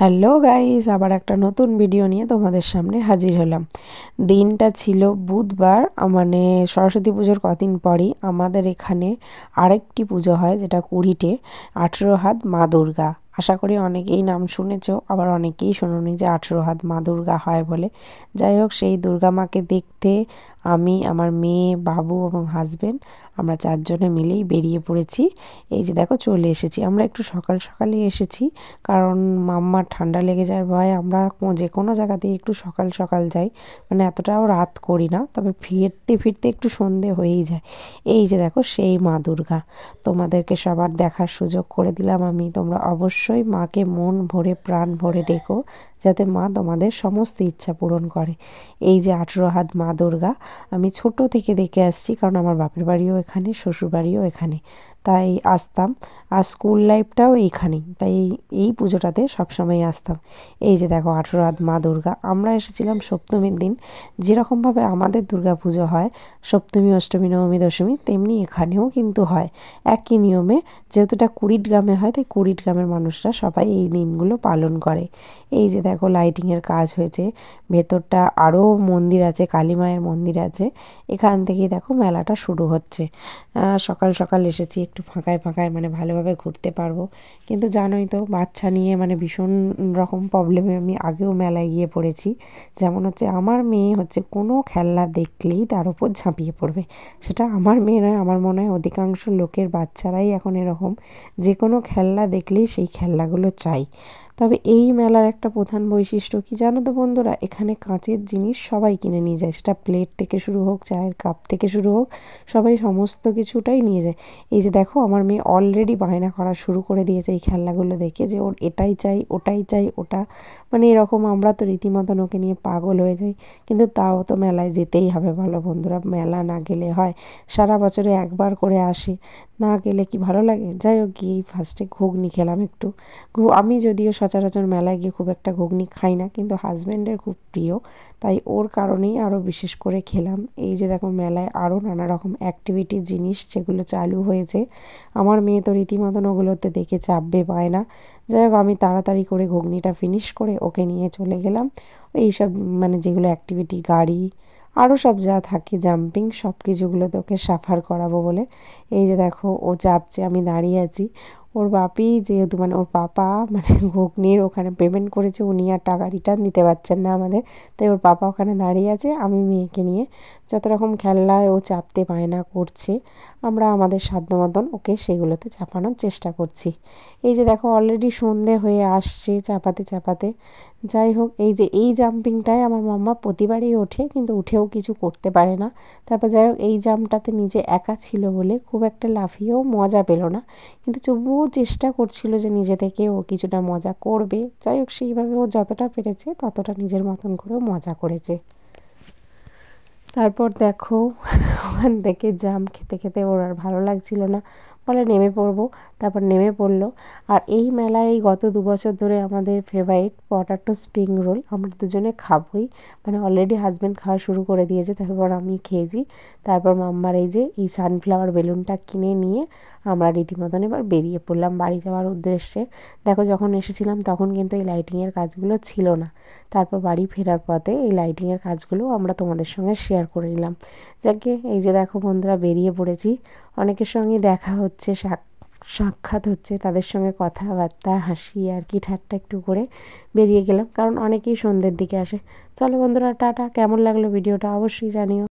Hello guys, আবার একটা নতুন ভিডিও নিয়ে তোমাদের সামনে হাজির হলাম। দিনটা ছিল বুধবার, মানে সরস্বতী পুজোর কদিন পরই আমাদের এখানে আরেকটি পুজো হয়, যেটা কুড়িটে 18 হাত মা দুর্গা। আশা করি অনেকেই নাম শুনেছো, আবার অনেকেই শোনোনি যে 18 হাত মা দুর্গা হয় বলে। যাই হোক, সেই দুর্গা মাকে দেখতে আমি, আমার মেয়ে, বাবু এবং হাজবেন্ড আমরা চারজনে মিলেই বেরিয়ে পড়েছি। এই যে দেখো চলে এসেছি, আমরা একটু সকাল সকালই এসেছি, কারণ মাম্মার ঠান্ডা লেগে যাওয়ার ভয়ে আমরা যে কোনো জায়গাতেই একটু সকাল সকাল যাই, মানে এতটাও রাত করি না, তবে ফিরতে ফিরতে একটু সন্ধে হয়েই যায়। এই যে দেখো সেই মা দুর্গা, তোমাদেরকে সবার দেখার সুযোগ করে দিলাম আমি। তোমরা অবশ্যই মাকে মন ভরে প্রাণ ভরে ডেকো, যাতে মা তোমাদের সমস্ত ইচ্ছা পূরণ করে। এই যে 18 হাত মা দুর্গা আমি ছোট থেকে দেখে আসছি, কারণ আমার বাপের বাড়িও এখানে, শ্বশুর বাড়িও এখানে, তাই আসতাম। আর স্কুল লাইফটাও এইখানেই, তাই এই পুজোটাতে সবসময় আসতাম। এই যে দেখো 18 হাত মা দুর্গা, আমরা এসেছিলাম সপ্তমীর দিন। যেরকমভাবে আমাদের দুর্গা পুজো হয় সপ্তমী, অষ্টমী, নবমী, দশমী, তেমনি এখানেও কিন্তু হয় একই নিয়মে। যেহেতু এটা কুড়িগ্রামে হয়, তাই কুড়িগ্রামের মানুষরা সবাই এই দিনগুলো পালন করে। এই যে দেখো লাইটিংয়ের কাজ হয়েছে, ভেতরটা আরও মন্দির আছে, কালী মায়ের মন্দির আছে। এখান থেকেই দেখো মেলাটা শুরু হচ্ছে। সকাল সকাল এসেছি, একটু ফাঁকায় ফাঁকায় মানে ভালোভাবে ঘুরতে পারবো, কিন্তু জানোই তো বাচ্চা নিয়ে মানে ভীষণ রকম প্রবলেমে আমি আগেও মেলায় গিয়ে পড়েছি। যেমন হচ্ছে, আমার মেয়ে হচ্ছে কোনো খেলনা দেখলেই তার উপর ঝাঁপিয়ে পড়বে। সেটা আমার মেয়ে নয়, আমার মনে হয় অধিকাংশ লোকের বাচ্চারাই এখন এরকম, যে কোনো খেলনা দেখলেই সেই খেলনাগুলো চাই। তবে এই মেলার একটা প্রধান বৈশিষ্ট্য কি জানো তো বন্ধুরা, এখানে কাঁচের জিনিস সবাই কিনে নিয়ে যায়, সেটা প্লেট থেকে শুরু হোক, চায়ের কাপ থেকে শুরু হোক, সবাই সমস্ত কিছুটাই নিয়ে যায়। এই যে দেখো আমার মেয়ে অলরেডি বায়না করা শুরু করে দিয়েছে এই খেলনাগুলো দেখে, যে ওর এটাই চাই, ওটাই চাই, ওটা, মানে এরকম আমরা তো রীতিমতন ওকে নিয়ে পাগল হয়ে যাই। কিন্তু তাও তো মেলায় যেতেই হবে, বলো বন্ধুরা, মেলা না গেলে হয়? সারা বছরে একবার করে আসি, না গেলে কি ভালো লাগে? যাই হোক, গিয়েই ফার্স্টে ঘুগনি খেলাম একটু। আমি যদিও সচরাচর মেলায় গিয়ে খুব একটা ঘুগনি খাই না, কিন্তু হাজব্যান্ডের খুব প্রিয়, তাই ওর কারণেই আরও বিশেষ করে খেলাম। এই যে দেখো মেলায় আরও নানা রকম অ্যাক্টিভিটির জিনিস যেগুলো চালু হয়েছে, আমার মেয়ে তো রীতিমতন ওগুলোতে দেখে চাপবে পায় না। যাই হোক, আমি তাড়াতাড়ি করে ঘুগনিটা ফিনিশ করে ওকে নিয়ে চলে গেলাম এইসব, মানে যেগুলো অ্যাক্টিভিটি, গাড়ি, আরও সব যা থাকে, জাম্পিং, সব কিছুগুলোতে ওকে সাফার করাবো বলে। এই যে দেখো ও চাপছে, আমি দাঁড়িয়ে আছি। ওর বাপি যেহেতু, মানে ওর পাপা, মানে ঘুগনির ওখানে পেমেন্ট করেছে, উনি আর টাকা রিটার্ন দিতে পারছেন না আমাদের, তাই ওর পাপা ওখানে দাঁড়িয়ে আছে। আমি মেয়েকে নিয়ে যত রকম খেলনায় ও চাপতে বায়না করছে, আমরা আমাদের সাধ্য মতন ওকে সেগুলোতে চাপানোর চেষ্টা করছি। এই যে দেখো অলরেডি সন্ধে হয়ে আসছে চাপাতে চাপাতে। যাই হোক, এই যে এই জাম্পিংটায় আমার মাম্মা প্রতিবারই ওঠে, কিন্তু উঠেও কিছু করতে পারে না। তারপর যাই হোক, এই জাম্পটাতে নিজে একা ছিল বলে খুব একটা লাফিয়েও মজা পেল না, কিন্তু তবুও চেষ্টা করছিল যে নিজে থেকে ও কিছুটা মজা করবে। যাই হোক, সেইভাবে ও যতটা পেরেছে ততটা নিজের মতন করেও মজা করেছে। তারপর দেখো ওখান থেকে জাম খেতে খেতে ওর আর ভালো লাগছিল না, বলে নেমে পড়বো। তারপর নেমে পড়লো। আর এই মেলায় গত 2 বছর ধরে আমাদের ফেভারিট পটাটো স্প্রিং রোল আমরা দুজনে খাবোই, মানে অলরেডি হাজব্যান্ড খাওয়া শুরু করে দিয়েছে, তারপর আমি খেয়েছি। তারপর মাম্মার এই যে এই সানফ্লাওয়ার বেলুনটা কিনে নিয়ে আমরা রীতিমতন এবার বেরিয়ে পড়লাম বাড়ি যাওয়ার উদ্দেশ্যে। দেখো যখন এসেছিলাম তখন কিন্তু এই লাইটিংয়ের কাজগুলো ছিল না, তারপর বাড়ি ফেরার পথে এই লাইটিংয়ের কাজগুলো আমরা তোমাদের সঙ্গে শেয়ার করে নিলাম। যাকে এই যে দেখো বন্ধুরা বেরিয়ে পড়েছি, অনেকের সঙ্গে দেখা হচ্ছে, সাক্ষাৎ হচ্ছে, তাদের সঙ্গে কথাবার্তা, হাসি আর কি ঠাট্টা একটু করে বেরিয়ে গেলাম, কারণ অনেকেই সন্ধ্যের দিকে আসে। চলো বন্ধুরা, টাটা। কেমন লাগলো ভিডিওটা অবশ্যই জানিও।